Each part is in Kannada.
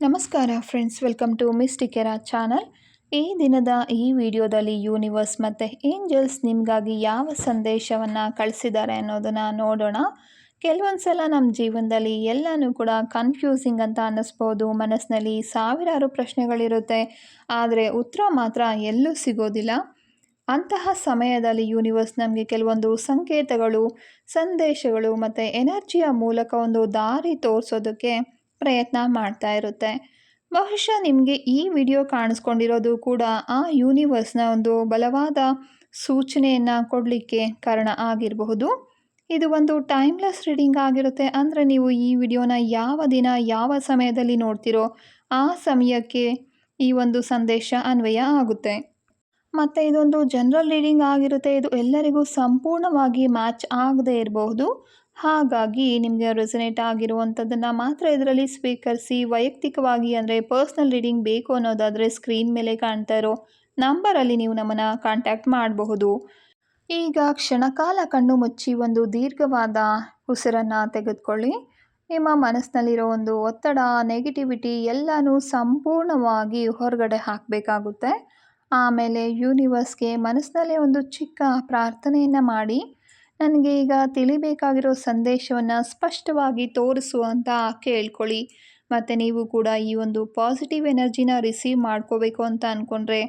ನಮಸ್ಕಾರ ಫ್ರೆಂಡ್ಸ್, ವೆಲ್ಕಮ್ ಟು ಮಿಸ್ಟಿಕೆರಾ ಚಾನಲ್. ಈ ದಿನದ ಈ ವಿಡಿಯೋದಲ್ಲಿ ಯೂನಿವರ್ಸ್ ಮತ್ತು ಏಂಜಲ್ಸ್ ನಿಮಗಾಗಿ ಯಾವ ಸಂದೇಶವನ್ನು ಕಳಿಸಿದ್ದಾರೆ ಅನ್ನೋದನ್ನು ನೋಡೋಣ. ಕೆಲವೊಂದು ಸಲ ನಮ್ಮ ಜೀವನದಲ್ಲಿ ಎಲ್ಲನೂ ಕೂಡ ಕನ್ಫ್ಯೂಸಿಂಗ್ ಅಂತ ಅನ್ನಿಸ್ಬೋದು. ಮನಸ್ಸಿನಲ್ಲಿ ಸಾವಿರಾರು ಪ್ರಶ್ನೆಗಳಿರುತ್ತೆ, ಆದರೆ ಉತ್ತರ ಮಾತ್ರ ಎಲ್ಲೂ ಸಿಗೋದಿಲ್ಲ. ಅಂತಹ ಸಮಯದಲ್ಲಿ ಯೂನಿವರ್ಸ್ ನಮಗೆ ಕೆಲವೊಂದು ಸಂಕೇತಗಳು, ಸಂದೇಶಗಳು ಮತ್ತು ಎನರ್ಜಿಯ ಮೂಲಕ ಒಂದು ದಾರಿ ತೋರಿಸೋದಕ್ಕೆ ಪ್ರಯತ್ನ ಮಾಡ್ತಾ ಇರುತ್ತೆ. ಬಹುಶಃ ನಿಮಗೆ ಈ ವಿಡಿಯೋ ಕಾಣಿಸ್ಕೊಂಡಿರೋದು ಕೂಡ ಆ ಯೂನಿವರ್ಸ್ನ ಒಂದು ಬಲವಾದ ಸೂಚನೆಯನ್ನು ಕೊಡಲಿಕ್ಕೆ ಕಾರಣ ಆಗಿರಬಹುದು. ಇದು ಒಂದು ಟೈಮ್ಲೆಸ್ ರೀಡಿಂಗ್ ಆಗಿರುತ್ತೆ. ಅಂದರೆ ನೀವು ಈ ವಿಡಿಯೋನ ಯಾವ ದಿನ ಯಾವ ಸಮಯದಲ್ಲಿ ನೋಡ್ತಿರೋ ಆ ಸಮಯಕ್ಕೆ ಈ ಒಂದು ಸಂದೇಶ ಅನ್ವಯ ಆಗುತ್ತೆ. ಮತ್ತು ಇದೊಂದು ಜನರಲ್ ರೀಡಿಂಗ್ ಆಗಿರುತ್ತೆ. ಇದು ಎಲ್ಲರಿಗೂ ಸಂಪೂರ್ಣವಾಗಿ ಮ್ಯಾಚ್ ಆಗದೇ ಇರಬಹುದು. ಹಾಗಾಗಿ ನಿಮಗೆ ರೆಸನೇಟ್ ಆಗಿರುವಂಥದ್ದನ್ನು ಮಾತ್ರ ಇದರಲ್ಲಿ ಸ್ವೀಕರಿಸಿ. ವೈಯಕ್ತಿಕವಾಗಿ ಅಂದರೆ ಪರ್ಸ್ನಲ್ ರೀಡಿಂಗ್ ಬೇಕು ಅನ್ನೋದಾದರೆ ಸ್ಕ್ರೀನ್ ಮೇಲೆ ಕಾಣ್ತಾ ಇರೋ ನಂಬರಲ್ಲಿ ನೀವು ನಮ್ಮನ್ನು ಕಾಂಟ್ಯಾಕ್ಟ್ ಮಾಡಬಹುದು. ಈಗ ಕ್ಷಣಕಾಲ ಕಣ್ಣು ಮುಚ್ಚಿ ಒಂದು ದೀರ್ಘವಾದ ಉಸಿರನ್ನು ತೆಗೆದುಕೊಳ್ಳಿ. ನಿಮ್ಮ ಮನಸ್ಸಿನಲ್ಲಿರೋ ಒಂದು ಒತ್ತಡ, ನೆಗೆಟಿವಿಟಿ ಎಲ್ಲನೂ ಸಂಪೂರ್ಣವಾಗಿ ಹೊರಗಡೆ ಹಾಕಬೇಕಾಗುತ್ತೆ. ಆಮೇಲೆ ಯೂನಿವರ್ಸ್ಗೆ ಮನಸ್ಸಿನಲ್ಲೇ ಒಂದು ಚಿಕ್ಕ ಪ್ರಾರ್ಥನೆಯನ್ನು ಮಾಡಿ, ನನಗೆ ಈಗ ತಿಳಿಬೇಕಾಗಿರೋ ಸಂದೇಶವನ್ನು ಸ್ಪಷ್ಟವಾಗಿ ತೋರಿಸು ಅಂತ ಕೇಳ್ಕೊಳ್ಳಿ. ಮತ್ತು ನೀವು ಕೂಡ ಈ ಒಂದು ಪಾಸಿಟಿವ್ ಎನರ್ಜಿನ ರಿಸೀವ್ ಮಾಡ್ಕೋಬೇಕು ಅಂತ ಅಂದ್ಕೊಂಡ್ರೆ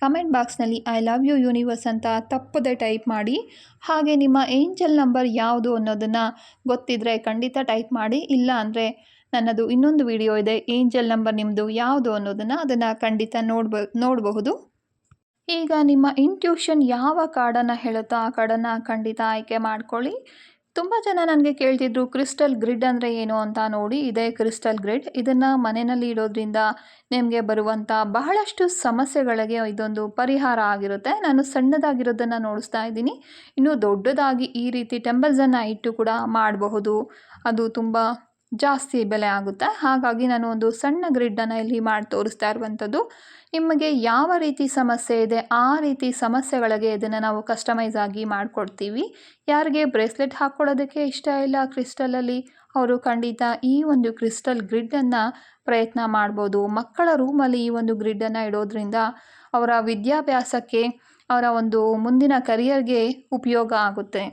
ಕಮೆಂಟ್ ಬಾಕ್ಸ್ನಲ್ಲಿ ಐ ಲವ್ ಯು ಯೂನಿವರ್ಸ್ ಅಂತ ತಪ್ಪದೆ ಟೈಪ್ ಮಾಡಿ. ಹಾಗೆ ನಿಮ್ಮ ಏಂಜಲ್ ನಂಬರ್ ಯಾವುದು ಅನ್ನೋದನ್ನು ಗೊತ್ತಿದ್ದರೆ ಖಂಡಿತ ಟೈಪ್ ಮಾಡಿ. ಇಲ್ಲ ಅಂದರೆ ನನ್ನದು ಇನ್ನೊಂದು ವಿಡಿಯೋ ಇದೆ, ಏಂಜಲ್ ನಂಬರ್ ನಿಮ್ಮದು ಯಾವುದು ಅದನ್ನು ಖಂಡಿತ ನೋಡಬಹುದು. ಈಗ ನಿಮ್ಮ ಇಂಟ್ಯೂಷನ್ ಯಾವ ಕಾರ್ಡನ್ನು ಹೇಳುತ್ತೋ ಆ ಕಾರ್ಡನ್ನು ಖಂಡಿತ ಆಯ್ಕೆ ಮಾಡ್ಕೊಳ್ಳಿ. ತುಂಬ ಜನ ನನಗೆ ಕೇಳ್ತಿದ್ರು ಕ್ರಿಸ್ಟಲ್ ಗ್ರಿಡ್ ಅಂದರೆ ಏನು ಅಂತ. ನೋಡಿ, ಇದೇ ಕ್ರಿಸ್ಟಲ್ ಗ್ರಿಡ್. ಇದನ್ನು ಮನೆಯಲ್ಲಿ ಇಡೋದ್ರಿಂದ ನಿಮಗೆ ಬರುವಂಥ ಬಹಳಷ್ಟು ಸಮಸ್ಯೆಗಳಿಗೆ ಇದೊಂದು ಪರಿಹಾರ ಆಗಿರುತ್ತೆ. ನಾನು ಸಣ್ಣದಾಗಿರೋದನ್ನು ನೋಡಿಸ್ತಾ ಇದ್ದೀನಿ. ಇನ್ನೂ ದೊಡ್ಡದಾಗಿ ಈ ರೀತಿ ಟೆಂಬಲ್ಸನ್ನು ಇಟ್ಟು ಕೂಡ ಮಾಡಬಹುದು. ಅದು ತುಂಬ ಜಾಸ್ತಿ ಬೆಲೆ ಆಗುತ್ತೆ. ಹಾಗಾಗಿ ನಾನು ಒಂದು ಸಣ್ಣ ಗ್ರಿಡ್ಡನ್ನು ಇಲ್ಲಿ ಮಾಡಿ ತೋರಿಸ್ತಾ ಇರುವಂಥದ್ದು. ನಿಮಗೆ ಯಾವ ರೀತಿ ಸಮಸ್ಯೆ ಇದೆ ಆ ರೀತಿ ಸಮಸ್ಯೆಗಳಿಗೆ ಇದನ್ನು ನಾವು ಕಸ್ಟಮೈಸ್ ಆಗಿ ಮಾಡಿಕೊಡ್ತೀವಿ. ಯಾರಿಗೆ ಬ್ರೇಸ್ಲೆಟ್ ಹಾಕ್ಕೊಳ್ಳೋದಕ್ಕೆ ಇಷ್ಟ ಇಲ್ಲ ಕ್ರಿಸ್ಟಲಲ್ಲಿ, ಅವರು ಖಂಡಿತ ಈ ಒಂದು ಕ್ರಿಸ್ಟಲ್ ಗ್ರಿಡ್ಡನ್ನು ಪ್ರಯತ್ನ ಮಾಡ್ಬೋದು. ಮಕ್ಕಳ ರೂಮಲ್ಲಿ ಈ ಒಂದು ಗ್ರಿಡ್ಡನ್ನು ಇಡೋದ್ರಿಂದ ಅವರ ವಿದ್ಯಾಭ್ಯಾಸಕ್ಕೆ, ಅವರ ಒಂದು ಮುಂದಿನ ಕರಿಯರ್ಗೆ ಉಪಯೋಗ ಆಗುತ್ತೆ.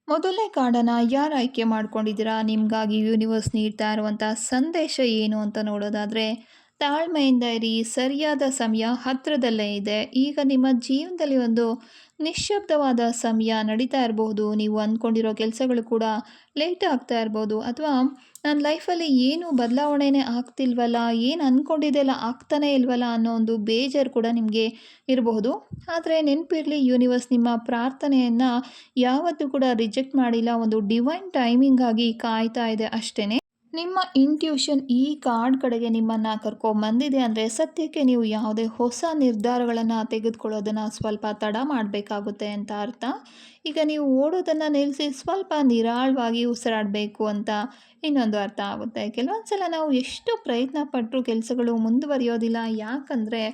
ಮೊದಲನೇ ಕಾರ್ಡನ್ನು ಯಾರು ಆಯ್ಕೆ ಮಾಡ್ಕೊಂಡಿದ್ದೀರಾ, ನಿಮಗಾಗಿ ಯೂನಿವರ್ಸ್ ನೀಡ್ತಾ ಇರುವಂಥ ಸಂದೇಶ ಏನು ಅಂತ ನೋಡೋದಾದರೆ, ತಾಳ್ಮೆಯಿಂದ ಇರಿ, ಸರಿಯಾದ ಸಮಯ ಹತ್ತಿರದಲ್ಲೇ ಇದೆ. ಈಗ ನಿಮ್ಮ ಜೀವನದಲ್ಲಿ ಒಂದು ನಿಶ್ಶಬ್ದವಾದ ಸಮಯ ನಡೀತಾ ಇರಬಹುದು. ನೀವು ಅಂದ್ಕೊಂಡಿರೋ ಕೆಲಸಗಳು ಕೂಡ ಲೇಟ್ ಆಗ್ತಾ ಇರ್ಬೋದು, ಅಥವಾ ನನ್ನ ಲೈಫಲ್ಲಿ ಏನು ಬದಲಾವಣೆನೇ ಆಗ್ತಿಲ್ವಲ್ಲ, ಏನು ಅಂದ್ಕೊಂಡಿದ್ದೆಲ್ಲ ಆಗ್ತಾನೇ ಇಲ್ವಲ್ಲ ಅನ್ನೋ ಒಂದು ಬೇಜಾರು ಕೂಡ ನಿಮಗೆ ಇರಬಹುದು. ಆದರೆ ನೆನಪಿರಲಿ, ಯೂನಿವರ್ಸ್ ನಿಮ್ಮ ಪ್ರಾರ್ಥನೆಯನ್ನು ಯಾವತ್ತೂ ಕೂಡ ರಿಜೆಕ್ಟ್ ಮಾಡಿಲ್ಲ. ಒಂದು ಡಿವೈನ್ ಟೈಮಿಂಗ್ ಆಗಿ ಕಾಯ್ತಾ ಇದೆ ಅಷ್ಟೇ. ನಿಮ್ಮ ಇಂಟ್ಯೂಷನ್ ಈ ಕಾರ್ಡ್ ಕಡೆಗೆ ನಿಮ್ಮನ್ನು ಕರ್ಕೊಂಬಂದಿದೆ ಅಂದರೆ ಸದ್ಯಕ್ಕೆ ನೀವು ಯಾವುದೇ ಹೊಸ ನಿರ್ಧಾರಗಳನ್ನು ತೆಗೆದುಕೊಳ್ಳೋದನ್ನು ಸ್ವಲ್ಪ ತಡ ಮಾಡಬೇಕಾಗುತ್ತೆ ಅಂತ ಅರ್ಥ. ಈಗ ನೀವು ಓಡೋದನ್ನು ನಿಲ್ಲಿಸಿ ಸ್ವಲ್ಪ ನಿರಾಳವಾಗಿ ಉಸಿರಾಡಬೇಕು ಅಂತ ಇನ್ನೊಂದು ಅರ್ಥ ಆಗುತ್ತೆ. ಕೆಲವೊಂದು ಸಲ ನಾವು ಎಷ್ಟು ಪ್ರಯತ್ನ ಪಟ್ಟರೂ ಕೆಲಸಗಳು ಮುಂದುವರಿಯೋದಿಲ್ಲ. ಯಾಕಂದರೆ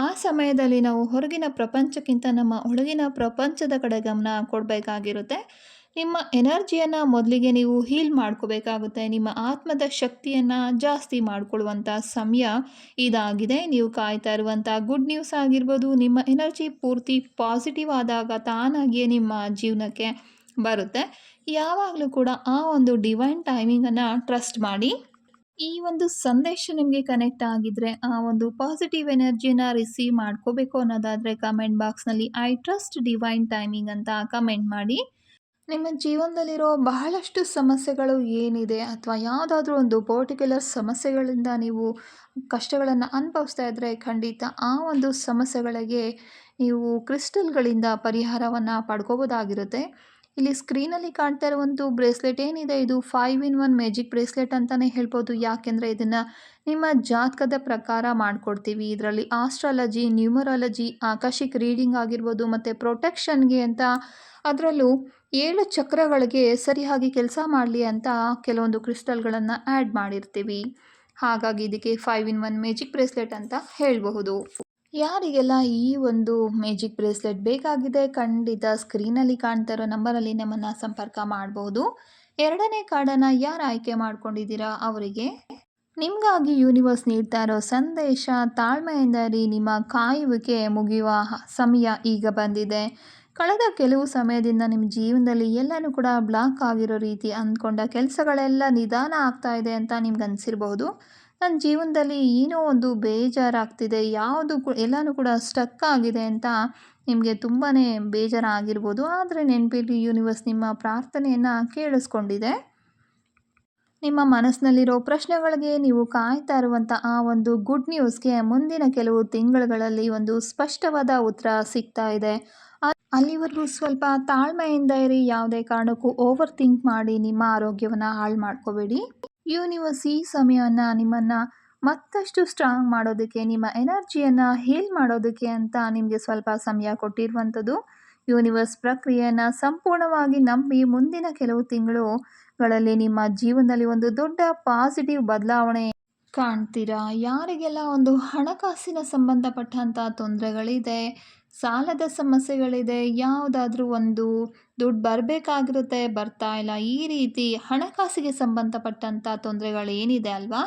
ಆ ಸಮಯದಲ್ಲಿ ನಾವು ಹೊರಗಿನ ಪ್ರಪಂಚಕ್ಕಿಂತ ನಮ್ಮ ಒಳಗಿನ ಪ್ರಪಂಚದ ಕಡೆ ಗಮನ ಕೊಡಬೇಕಾಗಿರುತ್ತೆ. ನಿಮ್ಮ ಎನರ್ಜಿಯನ್ನು ಮೊದಲಿಗೆ ನೀವು ಹೀಲ್ ಮಾಡ್ಕೋಬೇಕಾಗುತ್ತೆ. ನಿಮ್ಮ ಆತ್ಮದ ಶಕ್ತಿಯನ್ನು ಜಾಸ್ತಿ ಮಾಡಿಕೊಳ್ಳುವಂಥ ಸಮಯ ಇದಾಗಿದೆ. ನೀವು ಕಾಯ್ತಾ ಇರುವಂಥ ಗುಡ್ ನ್ಯೂಸ್ ಆಗಿರ್ಬೋದು. ನಿಮ್ಮ ಎನರ್ಜಿ ಪೂರ್ತಿ ಪಾಸಿಟಿವ್ ಆದಾಗ ತಾನಾಗಿಯೇ ನಿಮ್ಮ ಜೀವನಕ್ಕೆ ಬರುತ್ತೆ. ಯಾವಾಗಲೂ ಕೂಡ ಆ ಒಂದು ಡಿವೈನ್ ಟೈಮಿಂಗನ್ನು ಟ್ರಸ್ಟ್ ಮಾಡಿ. ಈ ಒಂದು ಸಂದೇಶ ನಿಮಗೆ ಕನೆಕ್ಟ್ ಆಗಿದ್ದರೆ, ಆ ಒಂದು ಪಾಸಿಟಿವ್ ಎನರ್ಜಿನ ರಿಸೀವ್ ಮಾಡ್ಕೋಬೇಕು ಅನ್ನೋದಾದರೆ ಕಮೆಂಟ್ ಬಾಕ್ಸ್ನಲ್ಲಿ ಐ ಟ್ರಸ್ಟ್ ಡಿವೈನ್ ಟೈಮಿಂಗ್ ಅಂತ ಕಮೆಂಟ್ ಮಾಡಿ. ನಿಮ್ಮ ಜೀವನದಲ್ಲಿರೋ ಬಹಳಷ್ಟು ಸಮಸ್ಯೆಗಳು ಏನಿದೆ, ಅಥವಾ ಯಾವುದಾದ್ರೂ ಒಂದು ಪರ್ಟಿಕ್ಯುಲರ್ ಸಮಸ್ಯೆಗಳಿಂದ ನೀವು ಕಷ್ಟಗಳನ್ನು ಅನುಭವಿಸ್ತಾ ಇದ್ದರೆ ಖಂಡಿತ ಆ ಒಂದು ಸಮಸ್ಯೆಗಳಿಗೆ ನೀವು ಕ್ರಿಸ್ಟಲ್ಗಳಿಂದ ಪರಿಹಾರವನ್ನು ಪಡ್ಕೋಬೋದಾಗಿರುತ್ತೆ. ಇಲ್ಲಿ ಸ್ಕ್ರೀನಲ್ಲಿ ಕಾಣ್ತಾ ಇರೋ ಒಂದು ಬ್ರೇಸ್ಲೆಟ್ ಏನಿದೆ, ಇದು 5-in-1 ಮ್ಯಾಜಿಕ್ ಬ್ರೇಸ್ಲೆಟ್ ಅಂತಲೇ ಹೇಳ್ಬೋದು. ಯಾಕೆಂದರೆ ಇದನ್ನು ನಿಮ್ಮ ಜಾತಕದ ಪ್ರಕಾರ ಮಾಡಿಕೊಡ್ತೀವಿ. ಇದರಲ್ಲಿ ಆಸ್ಟ್ರಾಲಜಿ, ನ್ಯೂಮರಾಲಜಿ, ಆಕಾಶಿಕ್ ರೀಡಿಂಗ್ ಆಗಿರ್ಬೋದು, ಮತ್ತು ಪ್ರೊಟೆಕ್ಷನ್ಗೆ ಅಂತ, ಅದರಲ್ಲೂ 7 ಚಕ್ರಗಳಿಗೆ ಸರಿಯಾಗಿ ಕೆಲಸ ಮಾಡಲಿ ಅಂತ ಕೆಲವೊಂದು ಕ್ರಿಸ್ಟಲ್ಗಳನ್ನು ಆ್ಯಡ್ ಮಾಡಿರ್ತೀವಿ. ಹಾಗಾಗಿ ಇದಕ್ಕೆ 5-in-1 ಮ್ಯಾಜಿಕ್ ಬ್ರೇಸ್ಲೆಟ್ ಅಂತ ಹೇಳಬಹುದು. ಯಾರಿಗೆಲ್ಲ ಈ ಒಂದು ಮ್ಯಾಜಿಕ್ ಬ್ರೇಸ್ಲೆಟ್ ಬೇಕಾಗಿದೆ ಖಂಡಿತ ಸ್ಕ್ರೀನಲ್ಲಿ ಕಾಣ್ತಾ ಇರೋ ನಂಬರಲ್ಲಿ ನಮ್ಮನ್ನು ಸಂಪರ್ಕ ಮಾಡಬಹುದು. ಎರಡನೇ ಕಾರ್ಡನ್ನು ಯಾರು ಆಯ್ಕೆ ಮಾಡ್ಕೊಂಡಿದ್ದೀರಾ ಅವರಿಗೆ ನಿಮಗಾಗಿ ಯೂನಿವರ್ಸ್ ನೀಡ್ತಾ ಇರೋ ಸಂದೇಶ ತಾಳ್ಮೆಯಿಂದ ಇರಿ, ನಿಮ್ಮ ಕಾಯುವಿಕೆ ಮುಗಿಯುವ ಸಮಯ ಈಗ ಬಂದಿದೆ. ಕಳೆದ ಕೆಲವು ಸಮಯದಿಂದ ನಿಮ್ಮ ಜೀವನದಲ್ಲಿ ಎಲ್ಲನೂ ಕೂಡ ಬ್ಲಾಕ್ ಆಗಿರೋ ರೀತಿ ಅಂದ್ಕೊಂಡ ಕೆಲಸಗಳೆಲ್ಲ ನಿಧಾನ ಆಗ್ತಾ ಇದೆ ಅಂತ ನಿಮ್ಗೆ ಅನಿಸಿರ್ಬಹುದು. ನನ್ನ ಜೀವನದಲ್ಲಿ ಏನೋ ಒಂದು ಬೇಜಾರಾಗ್ತಿದೆ, ಎಲ್ಲನೂ ಕೂಡ ಸ್ಟಕ್ ಆಗಿದೆ ಅಂತ ನಿಮಗೆ ತುಂಬಾ ಬೇಜಾರಾಗಿರ್ಬೋದು. ಆದರೆ ನೆನಪಿರಲಿ, ಯೂನಿವರ್ಸ್ ನಿಮ್ಮ ಪ್ರಾರ್ಥನೆಯನ್ನು ಕೇಳಿಸ್ಕೊಂಡಿದೆ. ನಿಮ್ಮ ಮನಸ್ಸಿನಲ್ಲಿರೋ ಪ್ರಶ್ನೆಗಳಿಗೆ ನೀವು ಕಾಯ್ತಾ ಇರುವಂಥ ಆ ಒಂದು ಗುಡ್ ನ್ಯೂಸ್ಗೆ ಮುಂದಿನ ಕೆಲವು ತಿಂಗಳುಗಳಲ್ಲಿ ಒಂದು ಸ್ಪಷ್ಟವಾದ ಉತ್ತರ ಸಿಗ್ತಾ ಇದೆ. ಅಲ್ಲಿವರೆಗೂ ಸ್ವಲ್ಪ ತಾಳ್ಮೆಯಿಂದ ಇರಿ. ಯಾವುದೇ ಕಾರಣಕ್ಕೂ ಓವರ್ ಥಿಂಕ್ ಮಾಡಿ ನಿಮ್ಮ ಆರೋಗ್ಯವನ್ನು ಹಾಳು ಮಾಡ್ಕೋಬೇಡಿ. ಯೂನಿವರ್ಸ್ ಈ ಸಮಯವನ್ನು ನಿಮ್ಮನ್ನು ಮತ್ತಷ್ಟು ಸ್ಟ್ರಾಂಗ್ ಮಾಡೋದಕ್ಕೆ, ನಿಮ್ಮ ಎನರ್ಜಿಯನ್ನು ಹೀಲ್ ಮಾಡೋದಕ್ಕೆ ಅಂತ ನಿಮಗೆ ಸ್ವಲ್ಪ ಸಮಯ ಕೊಟ್ಟಿರುವಂಥದ್ದು. ಯೂನಿವರ್ಸ್ ಪ್ರಕ್ರಿಯೆಯನ್ನು ಸಂಪೂರ್ಣವಾಗಿ ನಂಬಿ ಮುಂದಿನ ಕೆಲವು ತಿಂಗಳುಗಳಲ್ಲಿ ನಿಮ್ಮ ಜೀವನದಲ್ಲಿ ಒಂದು ದೊಡ್ಡ ಪಾಸಿಟಿವ್ ಬದಲಾವಣೆ ಕಾಣ್ತೀರಾ. ಯಾರಿಗೆಲ್ಲ ಒಂದು ಹಣಕಾಸಿನ ಸಂಬಂಧಪಟ್ಟಂಥ ತೊಂದರೆಗಳಿದೆ, ಸಾಲದ ಸಮಸ್ಯೆಗಳಿದೆ, ಯಾವುದಾದ್ರೂ ಒಂದು ದುಡ್ಡು ಬರಬೇಕಾಗಿರುತ್ತೆ, ಬರ್ತಾ ಇಲ್ಲ, ಈ ರೀತಿ ಹಣಕಾಸಿಗೆ ಸಂಬಂಧಪಟ್ಟಂಥ ತೊಂದರೆಗಳೇನಿದೆ ಅಲ್ವಾ,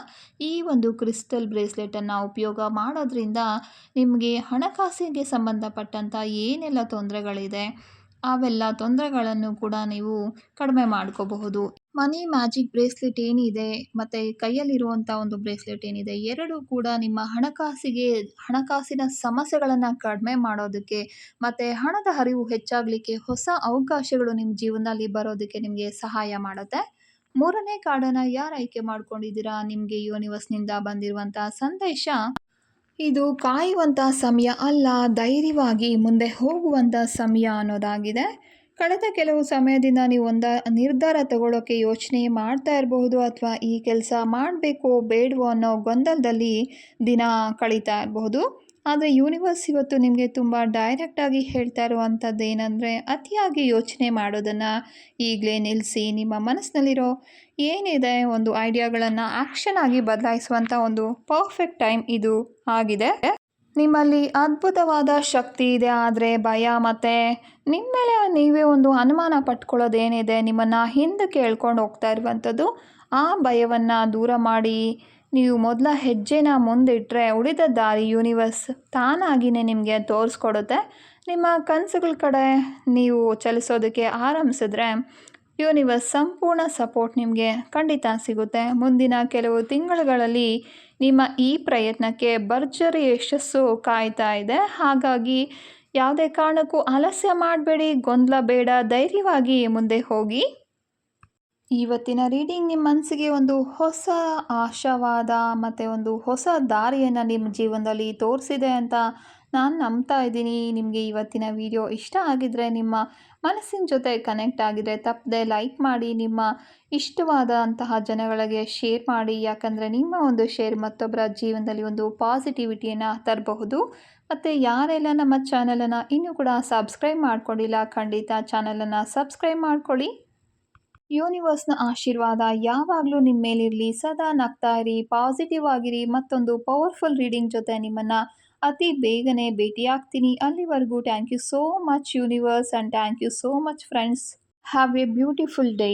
ಈ ಒಂದು ಕ್ರಿಸ್ಟಲ್ ಬ್ರೇಸ್ಲೆಟನ್ನು ಉಪಯೋಗ ಮಾಡೋದ್ರಿಂದ ನಿಮಗೆ ಹಣಕಾಸಿಗೆ ಸಂಬಂಧಪಟ್ಟಂಥ ಏನೆಲ್ಲ ತೊಂದರೆಗಳಿದೆ ಅವೆಲ್ಲ ತೊಂದರೆಗಳನ್ನು ಕೂಡ ನೀವು ಕಡಿಮೆ ಮಾಡ್ಕೋಬಹುದು. ಮನಿ ಮ್ಯಾಜಿಕ್ ಬ್ರೇಸ್ಲೆಟ್ ಏನಿದೆ ಮತ್ತು ಕೈಯಲ್ಲಿರುವಂಥ ಒಂದು ಬ್ರೇಸ್ಲೆಟ್ ಏನಿದೆ, ಎರಡೂ ಕೂಡ ನಿಮ್ಮ ಹಣಕಾಸಿನ ಸಮಸ್ಯೆಗಳನ್ನು ಕಡಿಮೆ ಮಾಡೋದಕ್ಕೆ ಮತ್ತು ಹಣದ ಹರಿವು ಹೆಚ್ಚಾಗಲಿಕ್ಕೆ, ಹೊಸ ಅವಕಾಶಗಳು ನಿಮ್ಮ ಜೀವನದಲ್ಲಿ ಬರೋದಕ್ಕೆ ನಿಮಗೆ ಸಹಾಯ ಮಾಡುತ್ತೆ. ಮೂರನೇ ಕಾರ್ಡನ್ನು ಯಾರು ಆಯ್ಕೆ ಮಾಡ್ಕೊಂಡಿದ್ದೀರಾ? ನಿಮಗೆ ಯೂನಿವರ್ಸ್ನಿಂದ ಬಂದಿರುವಂಥ ಸಂದೇಶ ಇದು ಕಾಯುವಂಥ ಸಮಯ ಅಲ್ಲ, ಧೈರ್ಯವಾಗಿ ಮುಂದೆ ಹೋಗುವಂಥ ಸಮಯ ಅನ್ನೋದಾಗಿದೆ. ಕಳೆದ ಕೆಲವು ಸಮಯದಿಂದ ನೀವು ಒಂದು ನಿರ್ಧಾರ ತಗೊಳ್ಳೋಕ್ಕೆ ಯೋಚನೆ ಮಾಡ್ತಾ ಇರಬಹುದು, ಅಥವಾ ಈ ಕೆಲಸ ಮಾಡಬೇಕೋ ಬೇಡವೋ ಅನ್ನೋ ಗೊಂದಲದಲ್ಲಿ ದಿನ ಕಳೀತಾ ಇರಬಹುದು. ಆದರೆ ಯೂನಿವರ್ಸ್ ಇವತ್ತು ನಿಮಗೆ ತುಂಬ ಡೈರೆಕ್ಟಾಗಿ ಹೇಳ್ತಾ ಇರುವಂಥದ್ದು ಏನಂದರೆ, ಅತಿಯಾಗಿ ಯೋಚನೆ ಮಾಡೋದನ್ನು ಈಗಲೇ ನಿಲ್ಲಿಸಿ. ನಿಮ್ಮ ಮನಸ್ಸಿನಲ್ಲಿರೋ ಏನಿದೆ ಒಂದು ಐಡಿಯಾಗಳನ್ನು ಆ್ಯಕ್ಷನ್ ಆಗಿ ಬದಲಾಯಿಸುವಂಥ ಒಂದು ಪರ್ಫೆಕ್ಟ್ ಟೈಮ್ ಇದು ಆಗಿದೆ. ನಿಮ್ಮಲ್ಲಿ ಅದ್ಭುತವಾದ ಶಕ್ತಿ ಇದೆ, ಆದರೆ ಭಯ ಮತ್ತು ನಿಮ್ಮ ಮೇಲೆ ನೀವೇ ಒಂದು ಅನುಮಾನ ಪಟ್ಕೊಳ್ಳೋದೇನಿದೆ, ನಿಮ್ಮನ್ನು ಹಿಂದಕ್ಕೆ ಎಳ್ಕೊಂಡು ಹೋಗ್ತಾ ಇರುವಂಥದ್ದು, ಆ ಭಯವನ್ನು ದೂರ ಮಾಡಿ ನೀವು ಮೊದಲ ಹೆಜ್ಜೆನ ಮುಂದಿಟ್ಟರೆ ಉಳಿದ ದಾರಿ ಯೂನಿವರ್ಸ್ ತಾನಾಗಿಯೇ ನಿಮಗೆ ತೋರಿಸ್ಕೊಡುತ್ತೆ. ನಿಮ್ಮ ಕನಸುಗಳ ಕಡೆ ನೀವು ಚಲಿಸೋದಕ್ಕೆ ಆರಂಭಿಸಿದ್ರೆ ಯೂನಿವರ್ಸ್ ಸಂಪೂರ್ಣ ಸಪೋರ್ಟ್ ನಿಮಗೆ ಖಂಡಿತ ಸಿಗುತ್ತೆ. ಮುಂದಿನ ಕೆಲವು ತಿಂಗಳುಗಳಲ್ಲಿ ನಿಮ್ಮ ಈ ಪ್ರಯತ್ನಕ್ಕೆ ಭರ್ಜರಿ ಯಶಸ್ಸು ಕಾಯ್ತಾ ಇದೆ. ಹಾಗಾಗಿ ಯಾವುದೇ ಕಾರಣಕ್ಕೂ ಆಲಸ್ಯ ಮಾಡಬೇಡಿ, ಗೊಂದಲ ಬೇಡ, ಧೈರ್ಯವಾಗಿ ಮುಂದೆ ಹೋಗಿ. ಇವತ್ತಿನ ರೀಡಿಂಗ್ ನಿಮ್ಮ ಮನಸ್ಸಿಗೆ ಒಂದು ಹೊಸ ಆಶಾವಾದ ಮತ್ತು ಒಂದು ಹೊಸ ದಾರಿಯನ್ನು ನಿಮ್ಮ ಜೀವನದಲ್ಲಿ ತೋರಿಸಿದೆ ಅಂತ ನಾನು ನಂಬ್ತಾ ಇದ್ದೀನಿ. ನಿಮಗೆ ಇವತ್ತಿನ ವಿಡಿಯೋ ಇಷ್ಟ ಆಗಿದರೆ, ನಿಮ್ಮ ಮನಸ್ಸಿನ ಜೊತೆ ಕನೆಕ್ಟ್ ಆಗಿದರೆ ತಪ್ಪದೆ ಲೈಕ್ ಮಾಡಿ, ನಿಮ್ಮ ಇಷ್ಟವಾದಂತಹ ಜನಗಳಿಗೆ ಶೇರ್ ಮಾಡಿ. ಯಾಕಂದರೆ ನಿಮ್ಮ ಒಂದು ಶೇರ್ ಮತ್ತೊಬ್ಬರ ಜೀವನದಲ್ಲಿ ಒಂದು ಪಾಸಿಟಿವಿಟಿಯನ್ನು ತರಬಹುದು. ಮತ್ತು ಯಾರೆಲ್ಲ ನಮ್ಮ ಚಾನಲನ್ನು ಇನ್ನೂ ಕೂಡ ಸಬ್ಸ್ಕ್ರೈಬ್ ಮಾಡ್ಕೊಂಡಿಲ್ಲ, ಖಂಡಿತ ಚಾನಲನ್ನು ಸಬ್ಸ್ಕ್ರೈಬ್ ಮಾಡ್ಕೊಳ್ಳಿ. ಯೂನಿವರ್ಸ್ನ ಆಶೀರ್ವಾದ ಯಾವಾಗಲೂ ನಿಮ್ಮ ಮೇಲಿರಲಿ. ಸದಾ ನಗ್ತಾ ಇರಿ, ಪಾಸಿಟಿವ್ ಆಗಿರಿ. ಮತ್ತೊಂದು ಪವರ್ಫುಲ್ ರೀಡಿಂಗ್ ಜೊತೆ ನಿಮ್ಮನ್ನು ಅತಿ ಬೇಗನೆ ಭೇಟಿಯಾಗ್ತೀನಿ. ಅಲ್ಲಿವರೆಗೂ thank you so much universe, and thank you so much friends. Have a beautiful day.